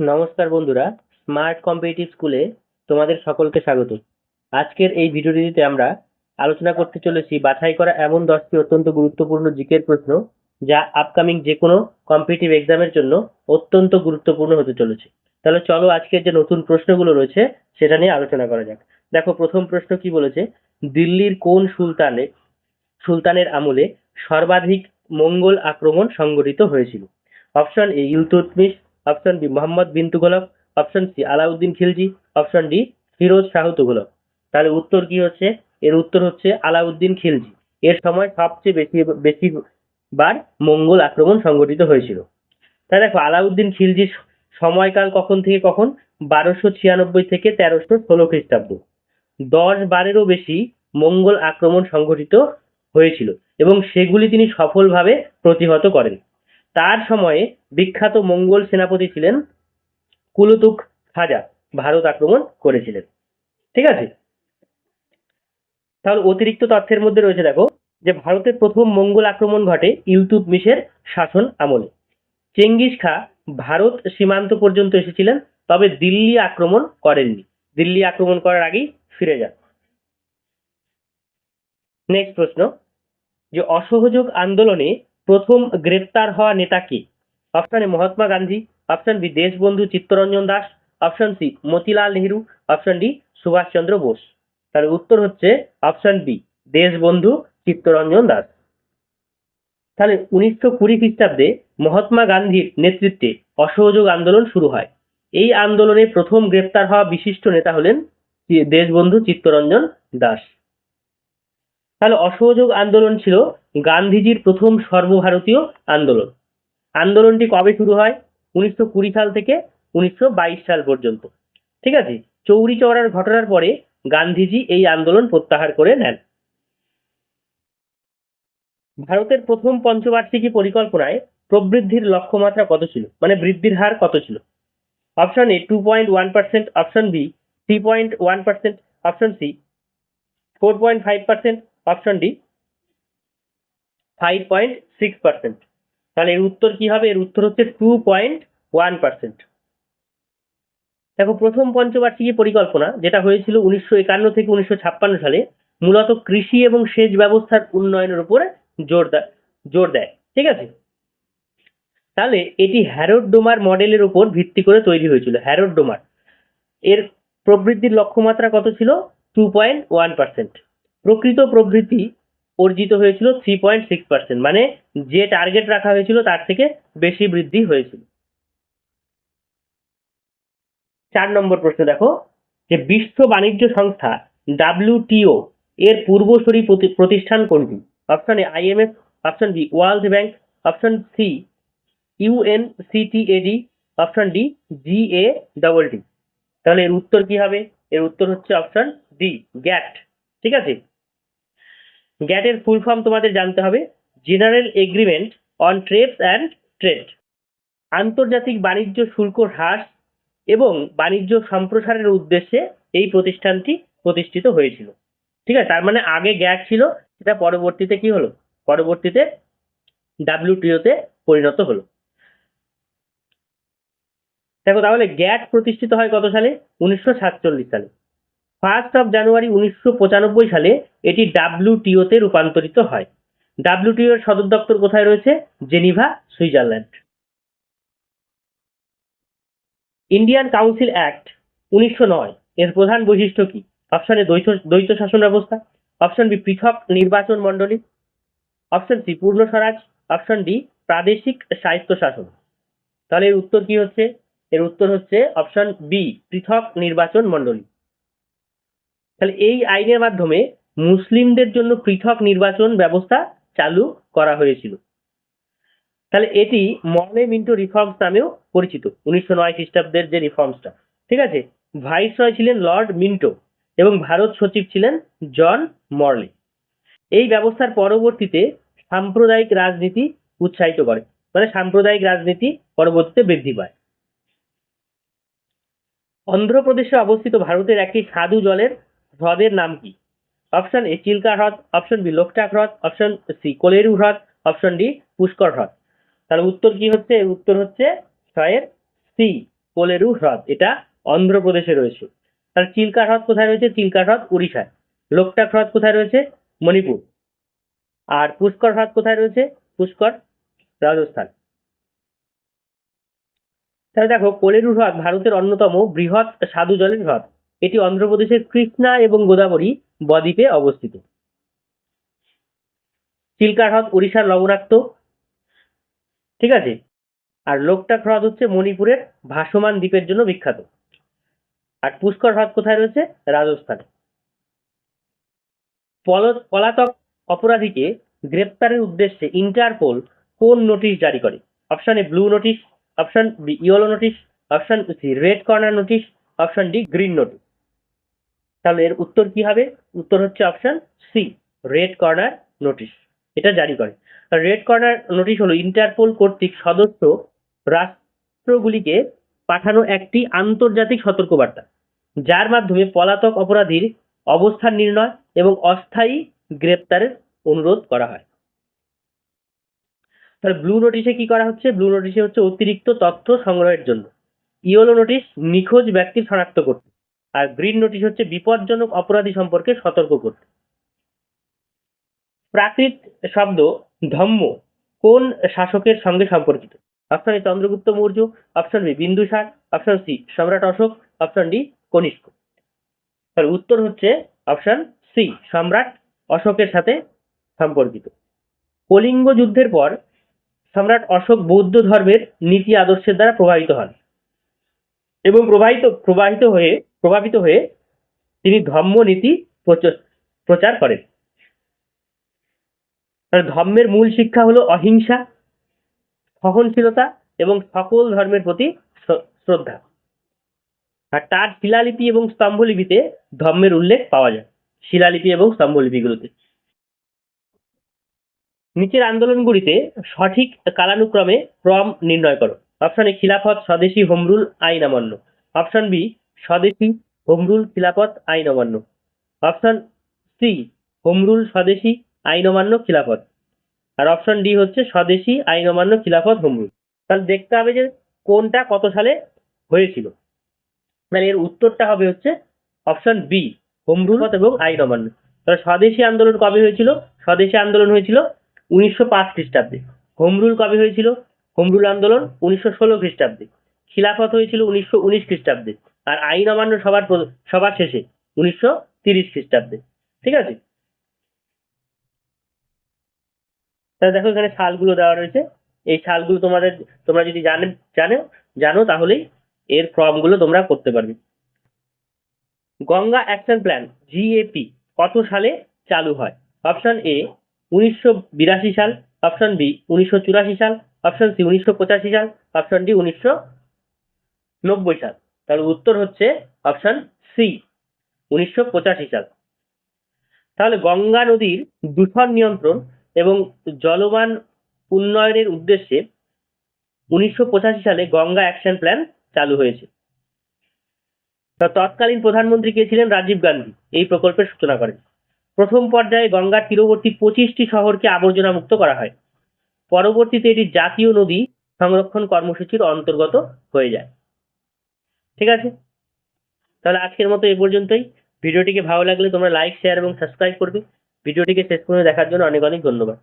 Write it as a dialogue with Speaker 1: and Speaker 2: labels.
Speaker 1: নমস্কার বন্ধুরা, smart competitive স্কুলে তোমাদের সকলকে স্বাগত। আজকের এই ভিডিওটিতে আমরা আলোচনা করতে চলেছি বাছাই করা এমন 10টি অত্যন্ত গুরুত্বপূর্ণ জিকের প্রশ্ন যা আপকামিং যে কোনো কম্পিটিটিভ এক্সামের জন্য অত্যন্ত গুরুত্বপূর্ণ হতে চলেছে। তাহলে চলো আজকের যে নতুন প্রশ্নগুলো রয়েছে সেটা নিয়ে আলোচনা করা যাক। দেখো, প্রথম প্রশ্ন কি বলেছে, দিল্লির কোন সুলতানের আমলে সর্বাধিক মঙ্গল আক্রমণ সংঘটিত হয়েছিল? Option A Iltutmish, option B Muhammad bin Tughlaq, option C Alauddin Khilji, option D Firoz Shah Tughlaq. তাহলে উত্তর কি হচ্ছে? এর উত্তর হচ্ছে আলাউদ্দিন খিলজি। এর সময় সবচেয়ে বেশি বার মঙ্গল আক্রমণ সংঘটিত হয়েছিল। তাই দেখো, আলাউদ্দিন খিলজির সময়কাল কখন থেকে কখন? 1296 থেকে 1316 খ্রিস্টাব্দ। 10 বারেরও বেশি মঙ্গল আক্রমণ সংঘটিত হয়েছিল এবং সেগুলি তিনি সফলভাবে প্রতিহত করেন। তার সময়ে বিখ্যাত মঙ্গল সেনাপতি ছিলেন কুলতুগ খাজা, ভারত আক্রমণ করেছিলেন। ঠিক আছে, তাহলে অতিরিক্ত তথ্যের মধ্যে রয়েছে, দেখো, যে ভারতের প্রথম মঙ্গল আক্রমণ ঘটে ইলতুৎমিশের শাসন আমলে। চেঙ্গিস খা ভারত সীমান্ত পর্যন্ত এসেছিলেন, তবে দিল্লি আক্রমণ করেননি। দিল্লি আক্রমণ করার আগেই ফিরে যান। নেক্সট প্রশ্ন, যে অসহযোগ আন্দোলনে প্রথম গ্রেপ্তার হওয়া নেতা কে? Option A Mahatma Gandhi, option B Deshbandhu Chittaranjan Das, option C Motilal Nehru, option D Subhash Chandra Bose. তাহলে উত্তর হচ্ছে অপশন বি দেশবন্ধু চিত্তরঞ্জন দাস। তাহলে 1920 খ্রিস্টাব্দে মহাত্মা গান্ধীর নেতৃত্বে অসহযোগ আন্দোলন শুরু হয়। এই আন্দোলনে প্রথম গ্রেপ্তার হওয়া বিশিষ্ট নেতা হলেন দেশবন্ধু চিত্তরঞ্জন দাস। তাহলে অসহযোগ আন্দোলন ছিল গান্ধীজির প্রথম সর্বভারতীয় আন্দোলন। আন্দোলনটি কবে শুরু হয়? 1920 সাল থেকে 1922 সাল পর্যন্ত। ঠিক আছে, চৌরি চৌরার ঘটনার পরে গান্ধীজি এই আন্দোলন প্রত্যাহার করে নেন। ভারতের প্রথম পঞ্চবার্ষিকী পরিকল্পনায় প্রবৃদ্ধির লক্ষ্যমাত্রা কত ছিল, মানে বৃদ্ধির হার কত ছিল? Option A 2.1%, option B 3.1%, option C 4.5%, option D 5.6%। তাহলে এর উত্তর কি হবে? এর উত্তর হচ্ছে 2.1%। দেখো, প্রথম পঞ্চবার্ষিকী পরিকল্পনা যেটা হয়েছিল 1951 থেকে 1956 সালে, মূলত কৃষি এবং সেচ ব্যবস্থার উন্নয়নের উপরে জোর দেয়। ঠিক আছে, তাহলে এটি হ্যারোড ডোমার মডেলের উপর ভিত্তি করে তৈরি হয়েছিল। হ্যারোড ডোমার এর প্রবৃদ্ধির লক্ষ্যমাত্রা কত ছিল? 2.1%। প্রকৃত প্রবৃদ্ধি অর্জিত হয়েছিল 3.6%, মানে যে টার্গেট রাখা হয়েছিল তার থেকে বেশি বৃদ্ধি হয়েছিল। 4 নম্বর প্রশ্ন দেখো, যে বিশ্ব বাণিজ্য সংস্থা WTO এর পূর্বসূরি প্রতিষ্ঠান কোনটি? Option A IMF, option B world bank, option C UNCTAD, option D GATT। তাহলে এর উত্তর কি হবে? এর উত্তর হচ্ছে অপশন ডি গ্যাট। ঠিক আছে, গ্যাটের ফুল ফর্ম তোমাদের জানতে হবে, general agreement on trades and trade. আন্তর্জাতিক বাণিজ্য শুল্ক হ্রাস এবং বাণিজ্য সম্প্রসারের উদ্দেশ্যে এই প্রতিষ্ঠানটি প্রতিষ্ঠিত হয়েছিল। ঠিক আছে, তার মানে আগে গ্যাট ছিল, সেটা পরবর্তীতে কি হলো? পরবর্তীতে WTO তে পরিণত হলো। দেখো, তাহলে গ্যাট প্রতিষ্ঠিত হয় কত সালে? 1947 সালে। 1 জানুয়ারি 1995 সালে এটি WTO তে রূপান্তরিত হয়। WTO এর সদর দপ্তর কোথায় রয়েছে? Geneva, Switzerland. Indian council act 1909 এর প্রধান বৈশিষ্ট্য কি? অপশন এ দ্বৈত শাসন ব্যবস্থা, অপশন বি পৃথক নির্বাচন মণ্ডলী, অপশন সি পূর্ণ স্বরাজ, অপশন ডি প্রাদেশিক স্বায়ত্তশাসন। তাহলে এর উত্তর কি হচ্ছে? এর উত্তর হচ্ছে অপশন বি পৃথক নির্বাচন মণ্ডলী। তাহলে এই আইনের মাধ্যমে মুসলিমদের জন্য পৃথক নির্বাচন ব্যবস্থা চালু করা হয়েছিল। তাহলে এটি মর্লে মিন্টো রিফর্মস নামেও পরিচিত, 1909 খ্রিস্টাব্দের যে রিফর্মসটা। ঠিক আছে, ভাইসরয় ছিলেন লর্ড মিন্টো এবং ভারত সচিব ছিলেন জন মর্লে। এই ব্যবস্থার পরবর্তীতে সাম্প্রদায়িক রাজনীতি উৎসাহিত করে, মানে সাম্প্রদায়িক রাজনীতি পরবর্তীতে বৃদ্ধি পায়। অন্ধ্রপ্রদেশে অবস্থিত ভারতের একটি স্বাদু জলের হ্রদের নাম কি? অপশন এ চিল্কা হ্রদ, অপশন বি লোকটাক হ্রদ, অপশন সি কোলেরু হ্রদ, অপশন ডি পুষ্কর হ্রদ। তাহলে উত্তর কি হচ্ছে? এর উত্তর হচ্ছে ছয়ের সি কোলেরু হ্রদ, এটা অন্ধ্রপ্রদেশে রয়েছে। তাহলে চিল্কা হ্রদ কোথায় রয়েছে? চিল্কা হ্রদ উড়িষ্যায়। লোকটাক হ্রদ কোথায় রয়েছে? মণিপুর। আর পুষ্কর হ্রদ কোথায় রয়েছে? পুষ্কর রাজস্থান। তাহলে দেখো, কোলেরু হ্রদ ভারতের অন্যতম বৃহৎ স্বাদু জলের হ্রদ। এটি অন্ধ্রপ্রদেশের কৃষ্ণা এবং গোদাবরী বদ্বীপে অবস্থিত। চিল্কা হ্রদ উড়িষ্যার লবণাক্ত, ঠিক আছে। আর লোকটাক হ্রদ হচ্ছে মণিপুরের ভাসমান দ্বীপের জন্য বিখ্যাত। আর পুষ্কর হ্রদ কোথায় রয়েছে? রাজস্থানে। পলাতক অপরাধীকে গ্রেপ্তারের উদ্দেশ্যে ইন্টারপোল কোন নোটিশ জারি করে? Option A blue notice, option B yellow notice, option C red corner notice, option D green notice. তাহলে এর উত্তর কি হবে? উত্তর হচ্ছে option C red corner notice, এটা জারি করে। রেড কর্নার নোটিশ হলো ইন্টারপোল কর্তৃক সদস্য রাষ্ট্রগুলিকে পাঠানো একটি আন্তর্জাতিক সতর্কবার্তা, যার মাধ্যমে পলাতক অপরাধীর অবস্থান নির্ণয় এবং অস্থায়ী গ্রেপ্তারের অনুরোধ করা হয়। তাহলে ব্লু নোটিশে কি করা হচ্ছে? ব্লু নোটিশে হচ্ছে অতিরিক্ত তথ্য সংগ্রহের জন্য। ইয়েলো নোটিশ নিখোঁজ ব্যক্তি শনাক্ত করতে। আর গ্রিন নোটিশ হচ্ছে বিপজ্জনক অপরাধী সম্পর্কে সতর্ক করতে। প্রাকৃত শব্দ ধম্ম কোন শাসকের সঙ্গে সম্পর্কিত? Option A Chandragupta Maurya, option B Bindusara, option C সম্রাট অশোক, অপশন ডি কনিষ্ক। তার উত্তর হচ্ছে অপশন সি সম্রাট অশোকের সাথে সম্পর্কিত। কলিঙ্গ যুদ্ধের পর সম্রাট অশোক বৌদ্ধ ধর্মের নীতি আদর্শের দ্বারা প্রভাবিত হন এবং প্রভাবিত হয়ে তিনি ধম্ম নীতি প্রচার করেন। ধর্মের মূল শিক্ষা হলো অহিংসা, সহনশীলতা এবং সকল ধর্মের প্রতি শ্রদ্ধা। আর তার শিলালিপি এবং স্তম্ভলিপিতে ধর্মের উল্লেখ পাওয়া যায়, শিলালিপি এবং স্তম্ভলিপিগুলোতে। নিচের আন্দোলনগুলিতে সঠিক কালানুক্রমে ক্রম নির্ণয় করো। অপশন এ খিলাফত, স্বদেশী, হোমরুল, আইন অমান্য। অপশন বি স্বদেশী, হোমরুল, খিলাফত, আইন অমান্য। অপশন সি হোমরুল, স্বদেশী, আইন অমান্য, খিলাফত। আর অপশন ডি হচ্ছে স্বদেশী, আইন অমান্য, খিলাফত, হোমরুল। তাহলে দেখতে হবে যে কোনটা কত সালে হয়েছিল। মানে এর উত্তরটা হবে হচ্ছে অপশন বি হোমরুল এবং আইন অমান্য। তাহলে স্বদেশী আন্দোলন কবে হয়েছিল? স্বদেশী আন্দোলন হয়েছিল 1905 খ্রিস্টাব্দে। হোমরুল কবে হয়েছিল? হোমরুল আন্দোলন 1916 খ্রিস্টাব্দে। খিলাফত হয়েছিল 1919 খ্রিস্টাব্দে। আর আইন অমান্য সবার শেষে 1930 খ্রিস্টাব্দে। ঠিক আছে। তাহলে দেখো এখানে সালগুলো দেওয়া রয়েছে। এই সালগুলো তোমরা যদি জানো তাহলেই এর ফর্মগুলো তোমরা করতে পারবে। গঙ্গা অ্যাকশন প্ল্যান জিএপি কত সালে চালু হয়? অপশন এ 1982 সাল, অপশন বি 1984 সাল, অপশন সি 1985 সাল, অপশন ডি 1990 সাল। তাহলে উত্তর হচ্ছে অপশন সি 1985 সাল। তাহলে গঙ্গা নদীর দূষণ নিয়ন্ত্রণ এবং জলমান উন্নয়নের উদ্দেশ্যে 1985 সালে গঙ্গা অ্যাকশন প্ল্যান চালু হয়েছে। তৎকালীন প্রধানমন্ত্রী কে ছিলেন? রাজীব গান্ধী এই প্রকল্পের সূচনা করেন। প্রথম পর্যায়ে গঙ্গার তীরবর্তী 25টি শহরকে আবর্জনা মুক্ত করা হয়। পরবর্তীতে এটি জাতীয় নদী সংরক্ষণ কর্মসূচির অন্তর্গত হয়ে যায়। ঠিক আছে। তাহলে আজকের মতো এ পর্যন্তই। ভিডিওটিকে ভালো লাগলে তোমরা লাইক, শেয়ার এবং সাবস্ক্রাইব করবে। ভিডিওটিকে শেষ পর্যন্ত দেখার জন্য অনেক অনেক ধন্যবাদ।